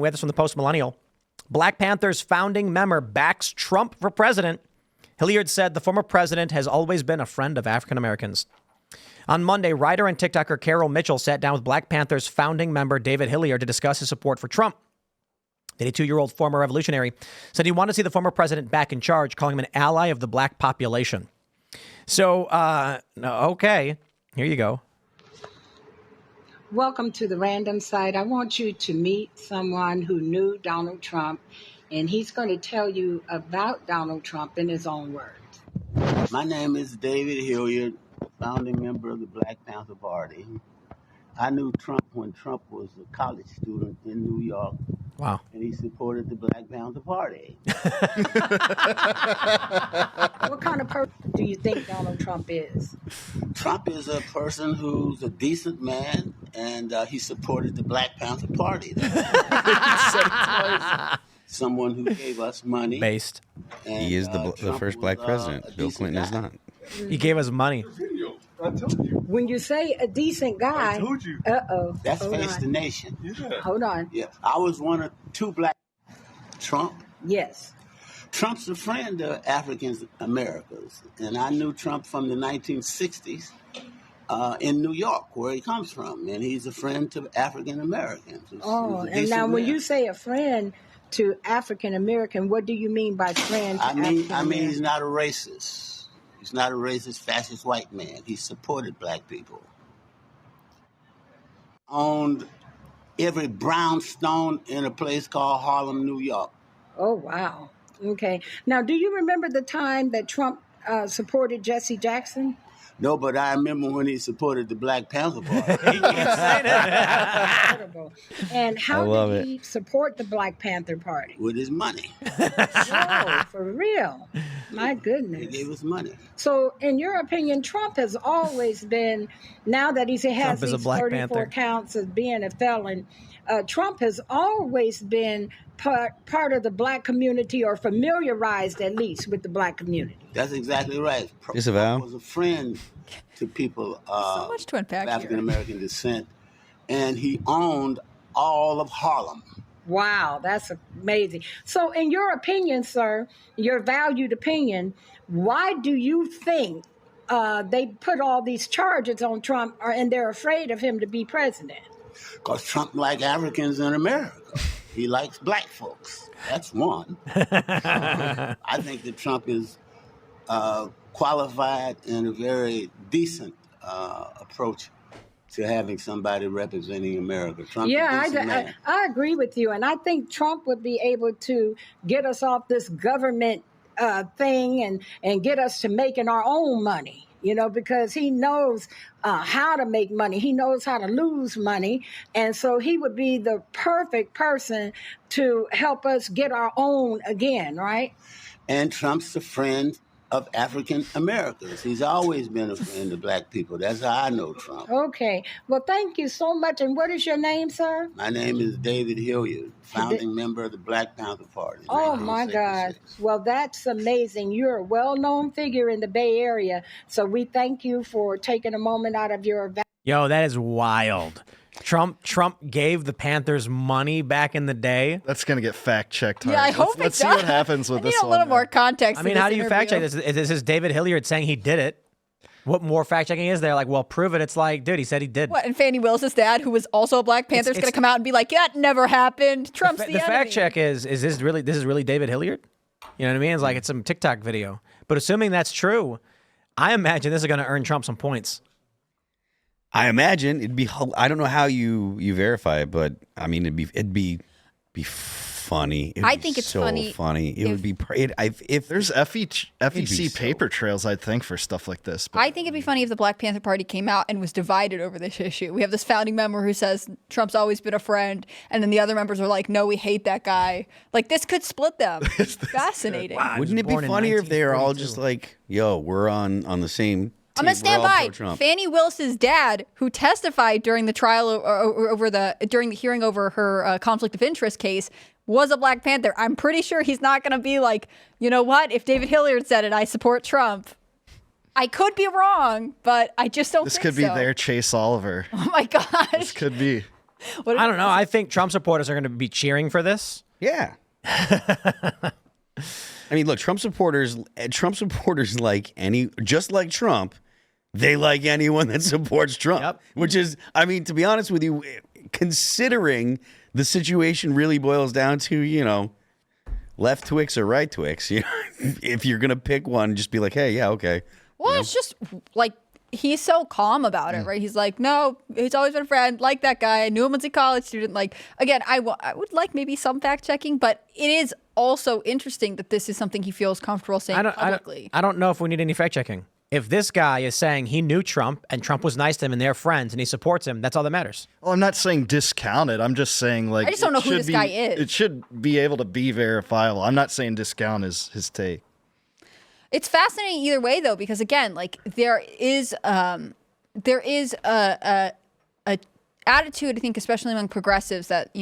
We have this from the Post Millennial. Black Panther's founding member backs Trump for president. Hilliard said the former president has always been a friend of African Americans. On Monday, writer and TikToker Carol Mitchell sat down with Black Panther's founding member David Hilliard to discuss his support for Trump. The 82-year-old former revolutionary said he wanted to see the former president back in charge, calling him an ally of the black population. So, okay, here you go. Welcome to the random site. I want you to meet someone who knew Donald Trump, and he's going to tell you about Donald Trump in his own words. My name is David Hilliard, founding member of the Black Panther Party. I knew Trump when Trump was a college student in New York. Wow. And he supported the Black Panther Party. What kind of person do you think Donald Trump is? Trump is a person who's a decent man, and he supported the Black Panther Party. Someone who gave us money. Based. And, he is the first black president. Bill Clinton is not. He gave us money. I told you. When you say a decent guy, I told you. Uh-oh. That's Face the Nation. Yeah. Hold on. Yeah. I was one of two black. Trump? Yes. Trump's a friend of African Americans. And I knew Trump from the 1960s in New York, where he comes from. And he's a friend to African Americans. Oh, and now when you say a friend to African American, what do you mean by friend to I mean he's not a racist. He's not a racist, fascist white man. He supported black people. Owned every brownstone in a place called Harlem, New York. Oh, wow. Okay. Now, do you remember the time that Trump supported Jesse Jackson? No, but I remember when he supported the Black Panther Party. And how did he support the Black Panther Party? With his money. Oh, for real? My goodness. He gave us money. So, in your opinion, Trump has always been, now that he has these 34 counts of being a felon, Trump has always been part of the black community, or familiarized at least with the black community. That's exactly right. Disavow. Trump was a friend to people so much to unpack of African American descent, and he owned all of Harlem. Wow, that's amazing. So in your opinion, sir, your valued opinion, why do you think they put all these charges on Trump and they're afraid of him to be president? Because Trump likes Africans in America. He likes black folks. That's one. I think that Trump is qualified and a very decent approach to having somebody representing America. Trump I agree with you. And I think Trump would be able to get us off this government thing and get us to making our own money. You know, because he knows how to make money. He knows how to lose money. And so he would be the perfect person to help us get our own again, right? And Trump's a friend of African Americans. He's always been a friend of black people. That's how I know Trump. Okay. Well, thank you so much. And what is your name, sir? My name is David Hilliard, founding member of the Black Panther Party. Oh, my God. Well, that's amazing. You're a well-known figure in the Bay Area. So we thank you for taking a moment out of your... Yo, that is wild. Trump gave the Panthers money back in the day. That's going to get fact-checked. Yeah, I hope Let's see what happens with this one. I need a little more context. I mean, how do you fact-check this? This is David Hilliard saying he did it. What more fact-checking is there? Like, well, prove it. It's like, dude, he said he did. What, and Fannie Willis' dad, who was also a Black Panther, is going to come out and be like, that never happened. Trump's the enemy. The fact-check is this really David Hilliard? You know what I mean? It's like it's some TikTok video. But assuming that's true, I imagine this is going to earn Trump some points. I imagine it'd be. I don't know how you verify it, but I mean it'd be funny. I think it's so funny. It would be. If there's FEC paper trails, I'd think for stuff like this. But I think it'd be funny if the Black Panther Party came out and was divided over this issue. We have this founding member who says Trump's always been a friend, and then the other members are like, no, we hate that guy. Like this could split them. Fascinating. Wow, wouldn't it be funnier if they were all just like, yo, we're on the same. I'm gonna stand by. Fannie Willis's dad, who testified during the trial during the hearing over her conflict of interest case, was a Black Panther. I'm pretty sure he's not gonna be like, you know what? If David Hilliard said it, I support Trump. I could be wrong, but I just don't. This could be their Chase Oliver. Oh my gosh. This could be. I don't know. I think Trump supporters are going to be cheering for this. Yeah. I mean, look, Trump supporters just like Trump, they like anyone that supports Trump. Yep. Which is, I mean, to be honest with you, considering the situation really boils down to, left Twix or right Twix, if you're going to pick one, just be like, hey, yeah, okay. Well, it's just like he's so calm about it, right? He's like, no, he's always been a friend, like that guy. I knew him as a college student. Like, again, I would like maybe some fact checking, but it is also interesting that this is something he feels comfortable saying publicly. I don't know if we need any fact checking. If this guy is saying he knew Trump and Trump was nice to him and they're friends and he supports him, that's all that matters. Well, I'm not saying discount it. I'm just saying, like, I just don't know who this guy is. It should be able to be verifiable. I'm not saying discount his take. It's fascinating either way, though, because again, like there is a attitude, I think, especially among progressives, that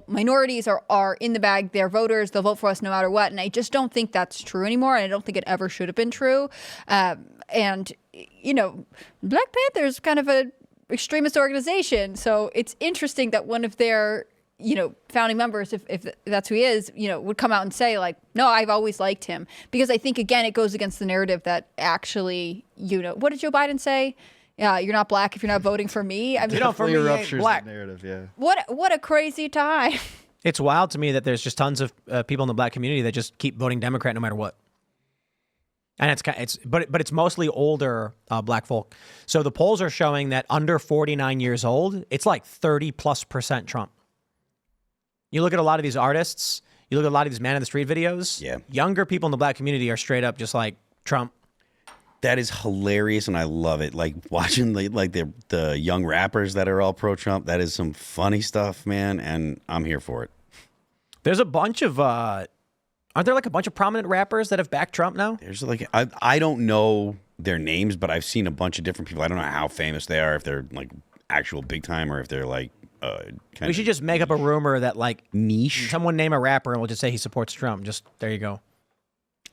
minorities are in the bag. They're voters. They'll vote for us no matter what. And I just don't think that's true anymore. And I don't think it ever should have been true. And Black Panther is kind of an extremist organization, so it's interesting that one of their founding members, if that's who he is, would come out and say, like, no, I've always liked him. Because I think, again, it goes against the narrative that actually, what did Joe Biden say? You're not black if you're not voting for me. I mean, for me, ain't black. Narrative, yeah. What a crazy time. It's wild to me that there's just tons of people in the black community that just keep voting Democrat no matter what. And it's mostly older black folk. So the polls are showing that under 49 years old, it's like 30+% Trump. You look at a lot of these artists, you look at a lot of these man in the street videos. Yeah. Younger people in the black community are straight up just like Trump. That is hilarious, and I love it. Like watching the young rappers that are all pro-Trump. That is some funny stuff, man, and I'm here for it. There's a bunch of aren't there like a bunch of prominent rappers that have backed Trump now? There's like I don't know their names, but I've seen a bunch of different people. I don't know how famous they are, if they're like actual big time or if they're like we should just make up a rumor that like niche. Someone name a rapper and we'll just say he supports Trump. Just there you go.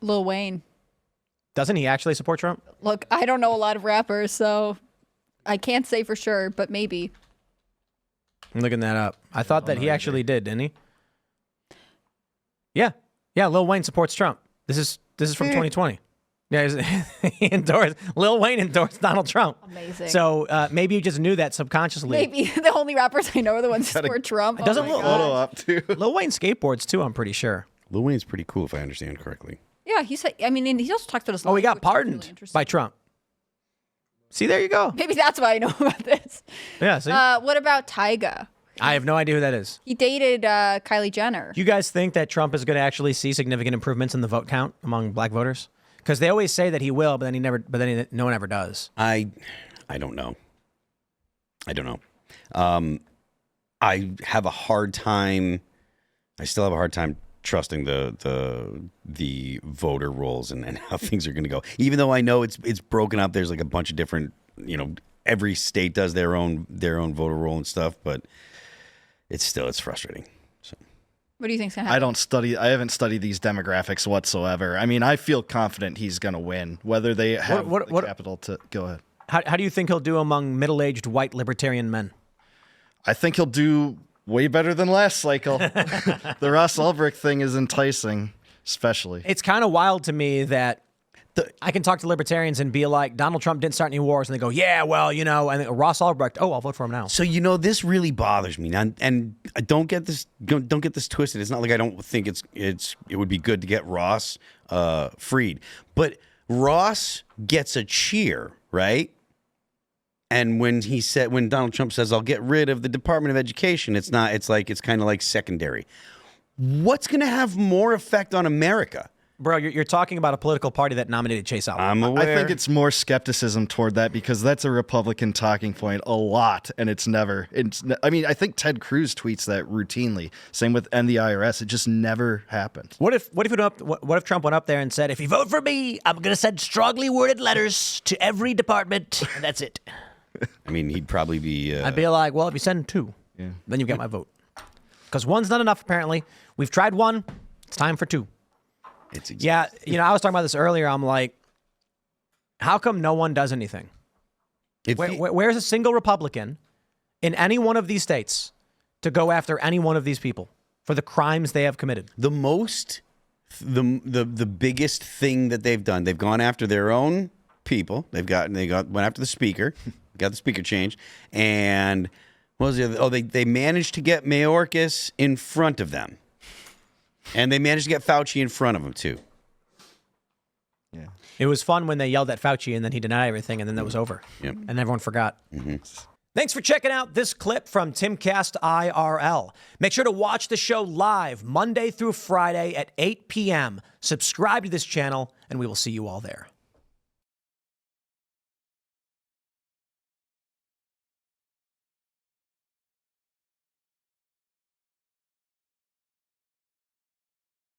Lil Wayne. Doesn't he actually support Trump? Look, I don't know a lot of rappers, so I can't say for sure, but maybe. I'm looking that up. I thought that he actually did, didn't he? Yeah. Lil Wayne supports Trump. This is from 2020. Yeah, Lil Wayne endorsed Donald Trump. Amazing. So maybe you just knew that subconsciously. Maybe the only rappers I know are the ones who support Trump. It doesn't look photo up too. Lil Wayne skateboards too, I'm pretty sure. Lil Wayne's pretty cool if I understand correctly. Yeah, he said. I mean, and he also talked about his. Oh, he got which is pardoned really by Trump. See, there you go. Maybe that's why I know about this. Yeah. See, what about Tyga? I have no idea who that is. He dated Kylie Jenner. Do you guys think that Trump is going to actually see significant improvements in the vote count among black voters? Because they always say that he will, but then he never. But then no one ever does. I don't know. I don't know. I have a hard time. I still have a hard time trusting the voter rolls and how things are going to go. Even though I know it's broken up. There's like a bunch of different. Every state does their own voter roll and stuff, but it's frustrating. So. What do you think's gonna happen? I haven't studied these demographics whatsoever. I mean, I feel confident he's gonna win, whether they have the capital to go ahead. How do you think he'll do among middle-aged white libertarian men? I think he'll do way better than last cycle. The Ross Ulbricht thing is enticing, especially. It's kind of wild to me that I can talk to libertarians and be like, Donald Trump didn't start any wars, and they go, yeah, well, and then Ross Ulbricht, I'll vote for him now. So this really bothers me, and I don't get this twisted. It's not like I don't think it would be good to get Ross freed, but Ross gets a cheer, right? And when Donald Trump says, I'll get rid of the Department of Education, it's kind of like secondary. What's going to have more effect on America? Bro, you're talking about a political party that nominated Chase Outlaw. I'm aware. I think it's more skepticism toward that because that's a Republican talking point a lot, and I mean, I think Ted Cruz tweets that routinely. Same with the IRS. It just never happens. What if Trump went up there and said, if you vote for me, I'm going to send strongly worded letters to every department, and that's it. I mean, he'd probably be... I'd be like, well, if you send 2, then you've got my vote. Because 1's not enough, apparently. We've tried 1. It's time for 2. Yeah, I was talking about this earlier. I'm like, how come no one does anything? Where's a single Republican in any one of these states to go after any one of these people for the crimes they have committed. The biggest thing that they've done, they've gone after their own people. Went after the speaker, got the speaker changed, and what was the other? Oh, they managed to get Mayorkas in front of them, and they managed to get Fauci in front of them too. Yeah. It was fun when they yelled at Fauci and then he denied everything, and then that was over. Yep. And everyone forgot. Mm-hmm. Thanks for checking out this clip from Timcast IRL. Make sure to watch the show live Monday through Friday at 8 p.m. Subscribe to this channel, and we will see you all there.